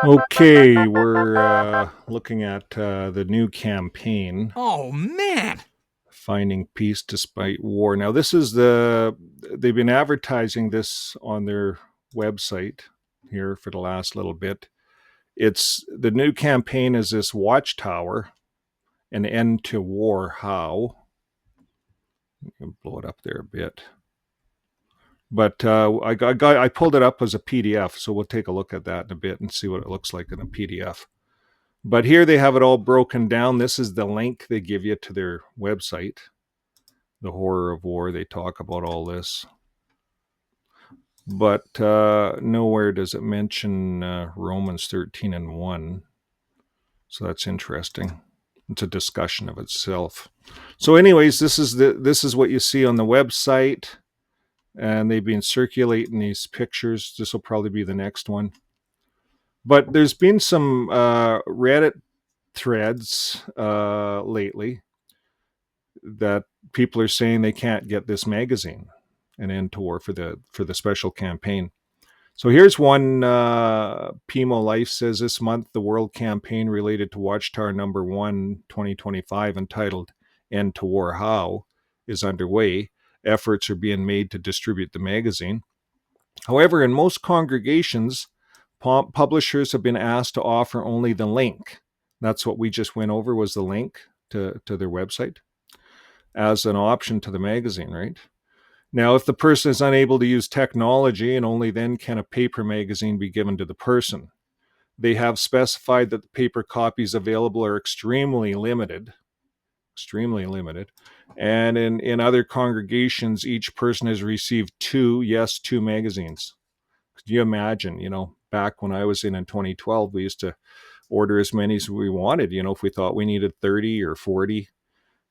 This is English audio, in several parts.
Okay, we're looking at the new campaign, Oh, man. Finding Peace Despite War. Now, they've been advertising this on their website here for the last little bit. It's the new campaign is this Watchtower, an end to war. How? You can blow it up there a bit. But I pulled it up as a PDF, so we'll take a look at that in a bit and see what it looks like in a PDF. But here they have it all broken down. This is the link they give you to their website, The Horror of War. They talk about all this. But nowhere does it mention Romans 13 and 1. So that's interesting. It's a discussion of itself. So, anyways, this is what you see on the website, and they've been circulating these pictures. This will probably be the next one. But there's been some Reddit threads lately that people are saying they can't get this magazine, An End to War, for the special campaign. So here's one. Pimo Life says this month the world campaign related to Watchtower number 1 2025, entitled End to War How, is underway. Efforts are being made to distribute the magazine. However, in most congregations, publishers have been asked to offer only the link. That's what we just went over, was the link to their website as an option to the magazine, right? Now, if the person is unable to use technology, and only then can a paper magazine be given to the person. They have specified that the paper copies available are extremely limited. Extremely limited. And in other congregations, each person has received two magazines. Could you imagine, back when I was in 2012, we used to order as many as we wanted, if we thought we needed 30 or 40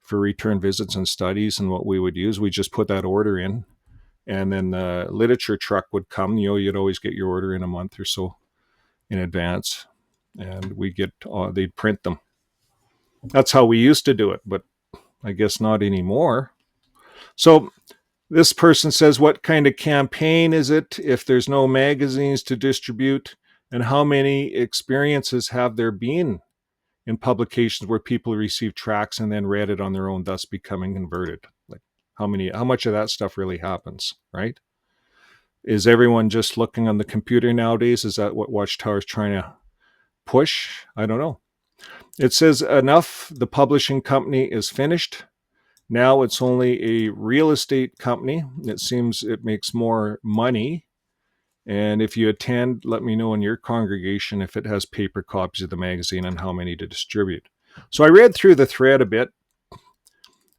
for return visits and studies. And what we would use, we just put that order in, and then the literature truck would come. You'd always get your order in a month or so in advance, and they'd print them. That's how we used to do it, but I guess not anymore. So this person says, what kind of campaign is it if there's no magazines to distribute? And how many experiences have there been in publications where people receive tracts and then read it on their own, thus becoming converted? Like, how much of that stuff really happens, right? Is everyone just looking on the computer nowadays? Is that what Watchtower is trying to push? I don't know. It says, enough, the publishing company is finished. Now it's only a real estate company. It seems it makes more money. And if you attend, let me know in your congregation if it has paper copies of the magazine and how many to distribute. So I read through the thread a bit,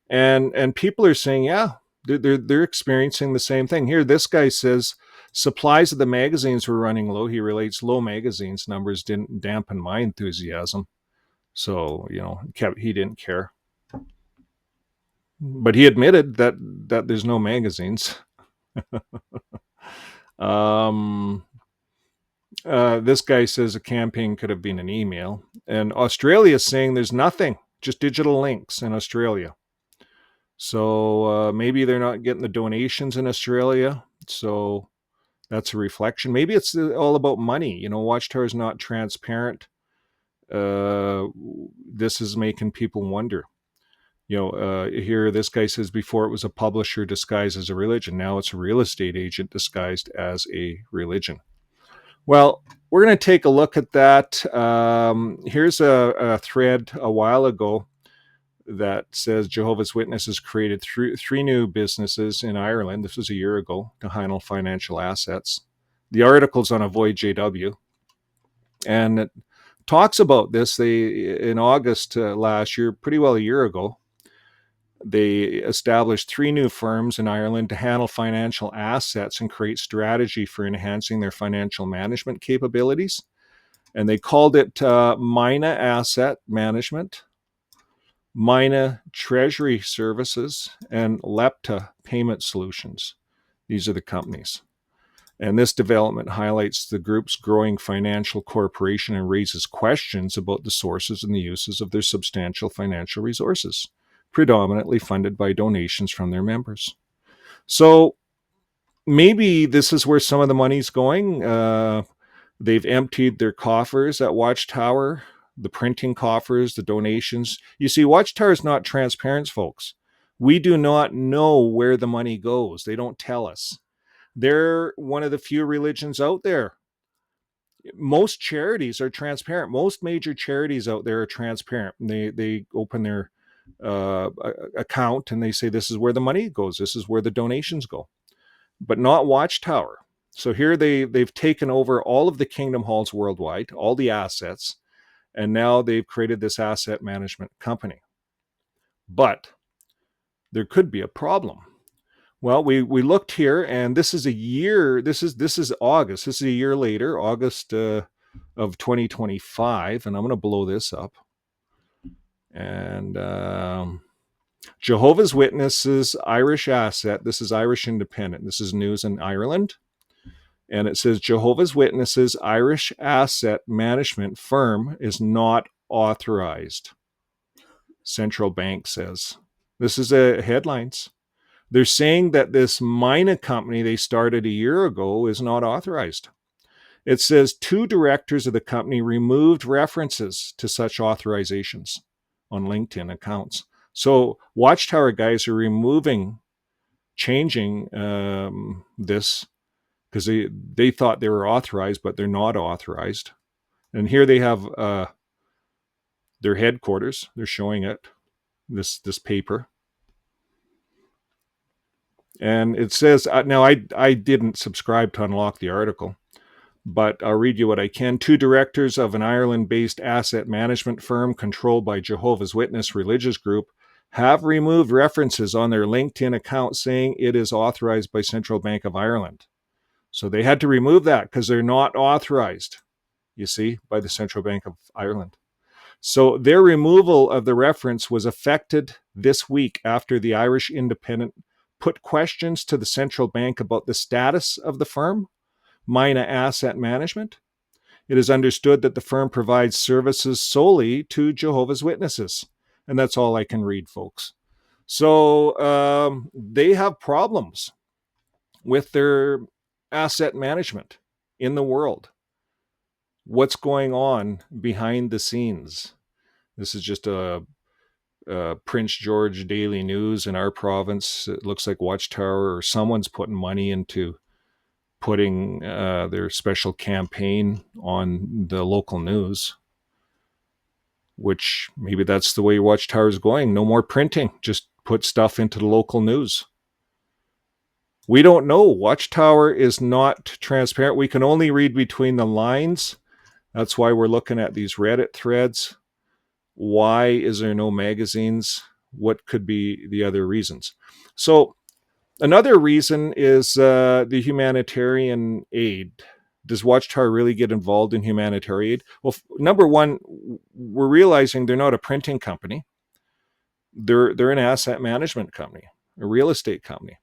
and people are saying, yeah, they're experiencing the same thing. Here, this guy says supplies of the magazines were running low. He relates low magazines numbers didn't dampen my enthusiasm. So, he didn't care. But he admitted that there's no magazines. um, this guy says a campaign could have been an email. And Australia is saying there's nothing, just digital links in Australia. So maybe they're not getting the donations in Australia. So that's a reflection. Maybe it's all about money. Watchtower is not transparent. This is making people wonder. Here this guy says before it was a publisher disguised as a religion. Now it's a real estate agent disguised as a religion. Well, we're going to take a look at that. Here's a thread a while ago that says Jehovah's Witnesses created three new businesses in Ireland. This was a year ago to handle financial assets. The article's on Avoid JW, and it talks about this. In August last year, pretty well a year ago, they established three new firms in Ireland to handle financial assets and create strategy for enhancing their financial management capabilities. And they called it Mina Asset Management, Mina Treasury Services, and Lepta Payment Solutions. These are the companies. And this development highlights the group's growing financial corporation and raises questions about the sources and the uses of their substantial financial resources, predominantly funded by donations from their members. So maybe this is where some of the money's going. They've emptied their coffers at Watchtower, the printing coffers, the donations. You see, Watchtower is not transparent, folks. We do not know where the money goes. They don't tell us. They're one of the few religions out there. Most charities are transparent. Most major charities out there are transparent. They open their account and they say, this is where the money goes. This is where the donations go. But not Watchtower. So here they've taken over all of the kingdom halls worldwide, all the assets, and now they've created this asset management company. But there could be a problem. Well, we looked here, and this is a year. This is August. This is a year later, August of 2025, and I'm going to blow this up. And Jehovah's Witnesses Irish Asset. This is Irish Independent. This is news in Ireland. And it says Jehovah's Witnesses Irish Asset Management Firm is not authorized. Central Bank says. This is headlines. They're saying that this Mina company they started a year ago is not authorized. It says 2 directors of the company removed references to such authorizations on LinkedIn accounts. So Watchtower guys are changing this because they thought they were authorized, but they're not authorized. And here they have their headquarters. They're showing it, this paper. And it says, now I didn't subscribe to unlock the article, but I'll read you what I can. 2 directors of an Ireland-based asset management firm controlled by Jehovah's Witness religious group have removed references on their LinkedIn account saying it is authorized by Central Bank of Ireland. So they had to remove that because they're not authorized, you see, by the Central Bank of Ireland. So their removal of the reference was effected this week after the Irish Independent put questions to the central bank about the status of the firm, Mina Asset Management. It is understood that the firm provides services solely to Jehovah's Witnesses. And that's all I can read, folks. So they have problems with their asset management in the world. What's going on behind the scenes? This is just a Prince George Daily News in our province. It looks like Watchtower or someone's putting money into putting their special campaign on the local news, which maybe that's the way Watchtower is going. No more printing, just put stuff into the local news. We don't know. Watchtower is not transparent. We can only read between the lines. That's why we're looking at these Reddit threads. Why is there no magazines? What could be the other reasons? So another reason is the humanitarian aid. Does Watchtower really get involved in humanitarian aid? Well, number one, we're realizing they're not a printing company. They're an asset management company, a real estate company.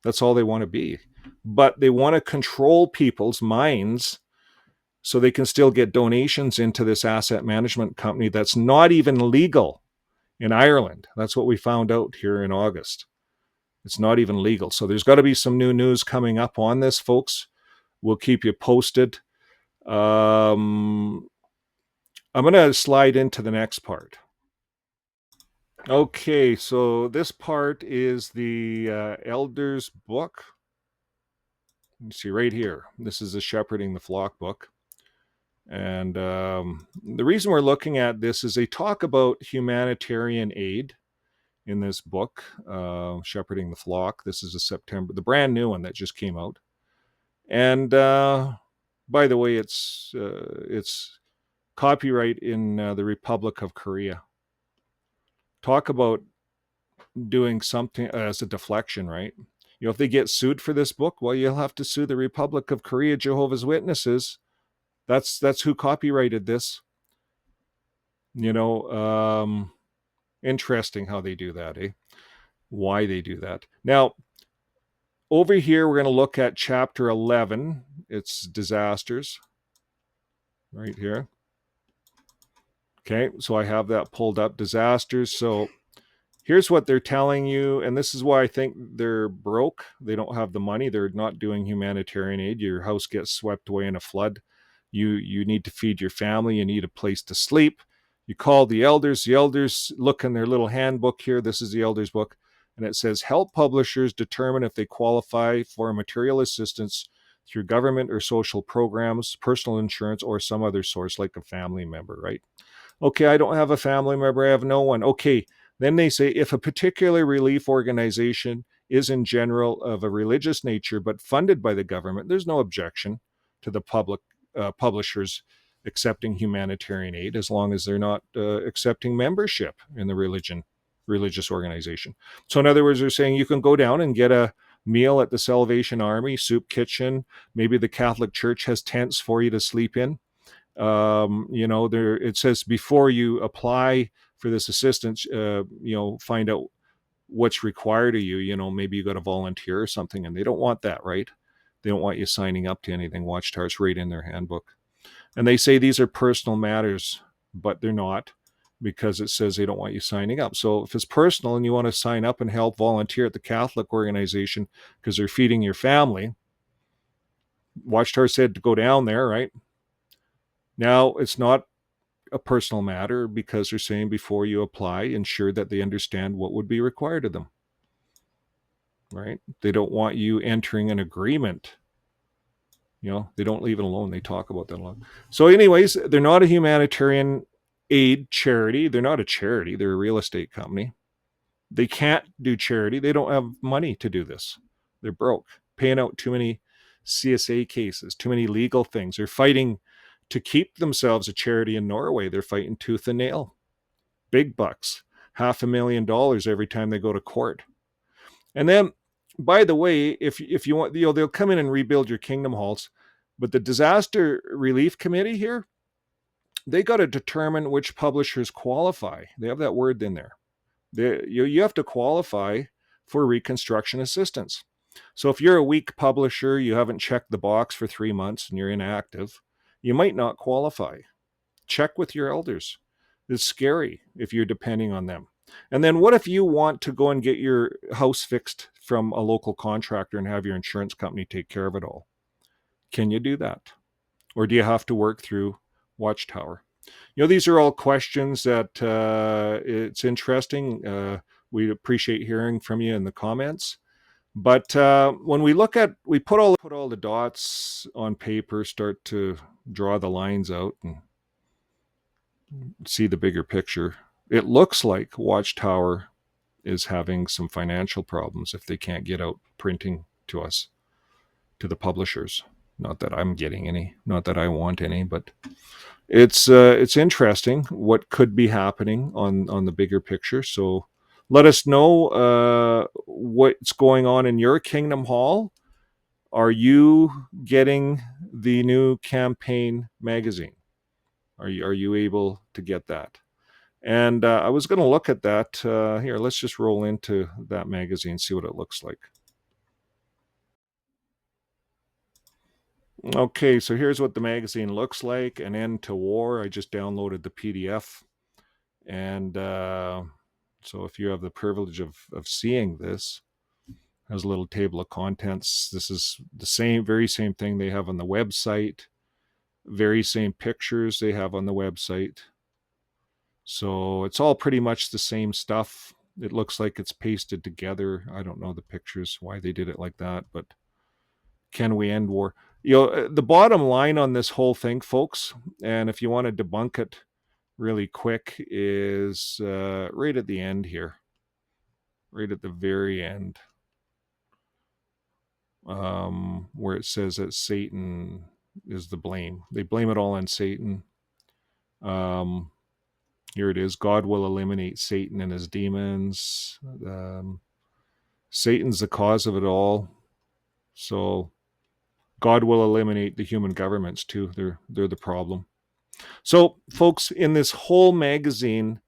That's all they want to be. But they want to control people's minds so they can still get donations into this asset management company that's not even legal in Ireland. That's what we found out here in August. It's not even legal. So there's got to be some new news coming up on this, folks. We'll keep you posted. I'm going to slide into the next part. Okay, so this part is the Elder's book. You see right here. This is the Shepherding the Flock book. And the reason we're looking at this is they talk about humanitarian aid in this book, Shepherding the Flock. This is the brand new one that just came out. And by the way, it's copyright in the Republic of Korea. Talk about doing something as a deflection, right? You know, if they get sued for this book, well, you'll have to sue the Republic of Korea, Jehovah's Witnesses. That's who copyrighted this. You know, interesting how they do that, eh? Why they do that. Now, over here, we're going to look at chapter 11. It's disasters right here. Okay, so I have that pulled up, disasters. So here's what they're telling you, and this is why I think they're broke. They don't have the money. They're not doing humanitarian aid. Your house gets swept away in a flood. You need to feed your family. You need a place to sleep. You call the elders. The elders look in their little handbook here. This is the elders book. And it says, help publishers determine if they qualify for material assistance through government or social programs, personal insurance, or some other source like a family member, right? Okay, I don't have a family member. I have no one. Okay, then they say if a particular relief organization is in general of a religious nature but funded by the government, there's no objection to the public publishers accepting humanitarian aid as long as they're not accepting membership in the religious organization. So in other words, they're saying you can go down and get a meal at the Salvation Army, soup kitchen. Maybe the Catholic Church has tents for you to sleep in. There it says before you apply for this assistance, find out what's required of you. Maybe you got to volunteer or something, and they don't want that, right? They don't want you signing up to anything. Watchtower's right in their handbook, and they say these are personal matters, but they're not, because it says they don't want you signing up. So if it's personal and you want to sign up and help volunteer at the Catholic organization because they're feeding your family, Watchtower said to go down there, right? Now, it's not a personal matter because they're saying before you apply, ensure that they understand what would be required of them, right? They don't want you entering an agreement. They don't leave it alone. They talk about that a lot. So anyways, they're not a humanitarian aid charity. They're not a charity. They're a real estate company. They can't do charity. They don't have money to do this. They're broke, paying out too many CSA cases, too many legal things. They're fighting to keep themselves a charity in Norway. They're fighting tooth and nail. Big bucks, $500,000 every time they go to court. And then, by the way, if you want, they'll come in and rebuild your kingdom halls, but the disaster relief committee here, they got to determine which publishers qualify. They have that word in there. You have to qualify for reconstruction assistance. So if you're a weak publisher, you haven't checked the box for 3 months and you're inactive, you might not qualify. Check with your elders. It's scary if you're depending on them. And then what if you want to go and get your house fixed from a local contractor and have your insurance company take care of it all? Can you do that? Or do you have to work through Watchtower? These are all questions that it's interesting. We appreciate hearing from you in the comments. But when we put all the dots on paper, start to draw the lines out and see the bigger picture, it looks like Watchtower is having some financial problems if they can't get out printing to us, to the publishers. Not that I'm getting any, not that I want any, but it's interesting what could be happening on the bigger picture. So let us know what's going on in your Kingdom Hall. Are you getting the new campaign magazine? Are you able to get that? And I was going to look at that. Here, let's just roll into that magazine, see what it looks like. Okay, so here's what the magazine looks like. An End to War. I just downloaded the PDF. And so if you have the privilege of seeing this, has a little table of contents. This is the very same thing they have on the website. Very same pictures they have on the website. So it's all pretty much the same stuff. It looks like it's pasted together. I don't know the pictures, why they did it like that, but can we end war? The bottom line on this whole thing, folks, and if you want to debunk it really quick, is right at the end here, right at the very end, where it says that Satan is the blame. They blame it all on Satan. Here it is. God will eliminate Satan and his demons. Satan's the cause of it all. So God will eliminate the human governments too. They're the problem. So, folks, in this whole magazine,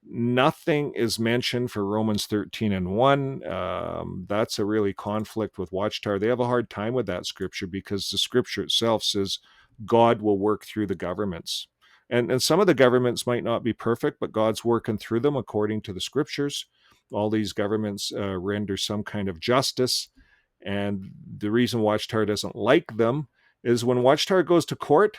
nothing is mentioned for Romans 13 and 1. That's a really conflict with Watchtower. They have a hard time with that scripture because the scripture itself says God will work through the governments. And some of the governments might not be perfect, but God's working through them according to the scriptures. All these governments render some kind of justice. And the reason Watchtower doesn't like them is when Watchtower goes to court,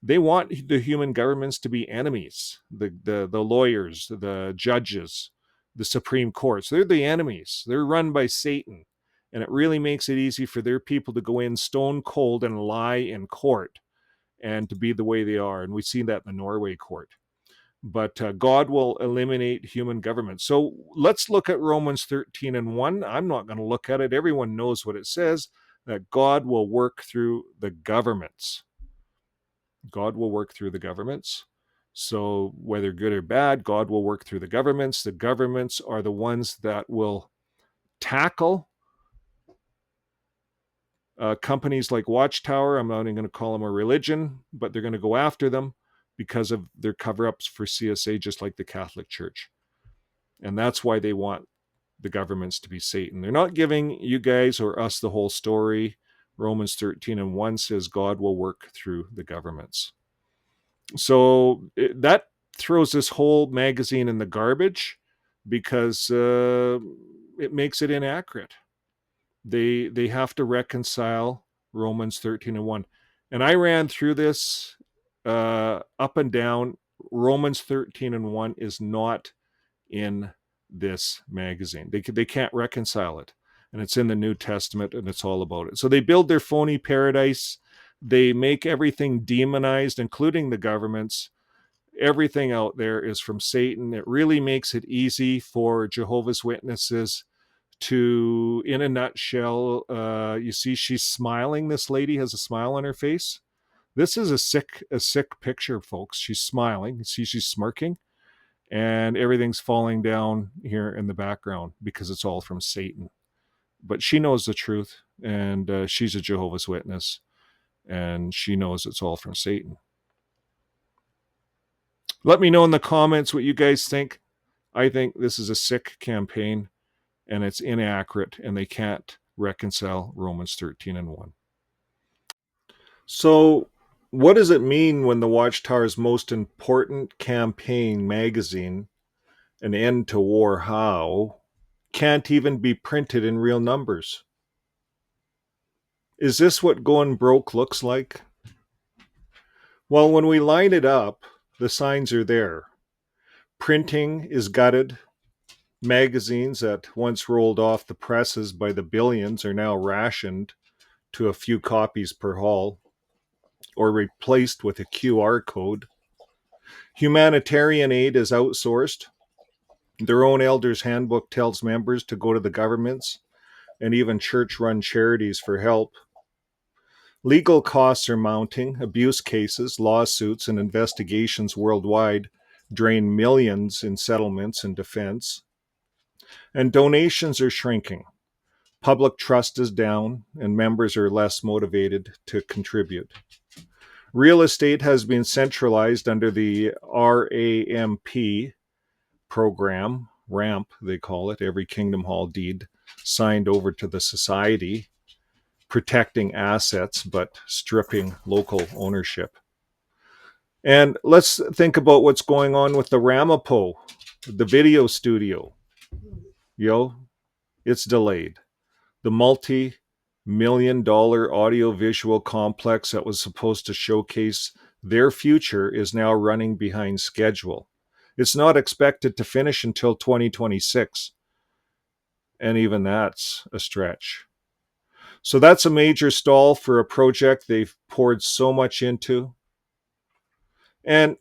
They want the human governments to be enemies. The lawyers, the judges, the Supreme Courts, they're the enemies. They're run by Satan. And it really makes it easy for their people to go in stone cold and lie in court and to be the way they are. And we've seen that in the Norway court. But God will eliminate human government. So let's look at Romans 13 and 1. I'm not going to look at it. Everyone knows what it says, that God will work through the governments. God will work through the governments. So whether good or bad, God will work through the governments. The governments are the ones that will tackle companies like Watchtower. I'm not even going to call them a religion, but they're going to go after them because of their cover-ups for CSA, just like the Catholic Church. And that's why they want the governments to be Satan. They're not giving you guys or us the whole story. Romans 13 and 1 says God will work through the governments. So that throws this whole magazine in the garbage because it makes it inaccurate. They have to reconcile Romans 13 and 1. And I ran through this up and down. Romans 13 and 1 is not in this magazine. They can't reconcile it. And it's in the New Testament, and it's all about it. So they build their phony paradise. They make everything demonized, including the governments. Everything out there is from Satan. It really makes it easy for Jehovah's Witnesses to, in a nutshell, you see she's smiling. This lady has a smile on her face. This is a sick picture, folks. She's smiling. You see she's smirking, and everything's falling down here in the background because it's all from Satan. But she knows the truth, and she's a Jehovah's Witness, and she knows it's all from Satan. Let me know in the comments what you guys think. I think this is a sick campaign, and it's inaccurate, and they can't reconcile Romans 13 and 1. So, what does it mean when the Watchtower's most important campaign magazine, An End to War How, can't even be printed in real numbers? Is this what going broke looks like? Well, when we line it up, the signs are there. Printing is gutted. Magazines that once rolled off the presses by the billions are now rationed to a few copies per haul or replaced with a QR code. Humanitarian aid is outsourced. Their own elder's handbook tells members to go to the governments and even church-run charities for help. Legal costs are mounting. Abuse cases, lawsuits, and investigations worldwide drain millions in settlements and defense. And donations are shrinking. Public trust is down, and members are less motivated to contribute. Real estate has been centralized under the RAMP program, RAMP they call it, every Kingdom Hall deed signed over to the society, protecting assets but stripping local ownership. And let's think about what's going on with the Ramapo, the video studio. It's delayed. The multi-million-dollar audio-visual complex that was supposed to showcase their future is now running behind schedule. It's not expected to finish until 2026, and even that's a stretch. So that's a major stall for a project they've poured so much into. And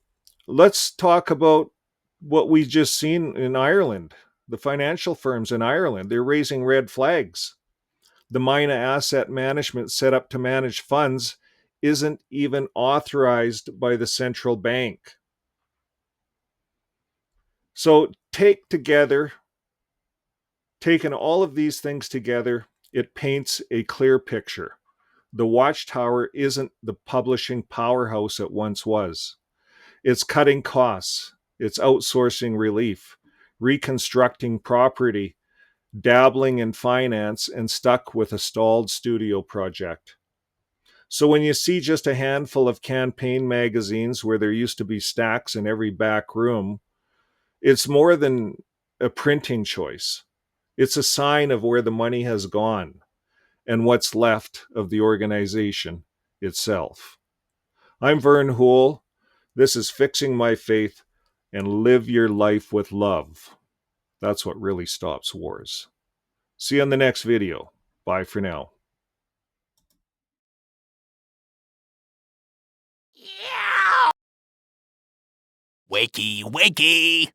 let's talk about what we just seen in Ireland. The financial firms in Ireland, they're raising red flags. The Mina Asset Management set up to manage funds isn't even authorized by the central bank. So taking all of these things together, it paints a clear picture. The Watchtower isn't the publishing powerhouse it once was. It's cutting costs. It's outsourcing relief, reconstructing property, dabbling in finance, and stuck with a stalled studio project. So when you see just a handful of campaign magazines where there used to be stacks in every back room, it's more than a printing choice. It's a sign of where the money has gone and what's left of the organization itself. I'm Vern Hoole. This is Fixing My Faith, and live your life with love. That's what really stops wars. See you on the next video. Bye for now. Wakey, wakey!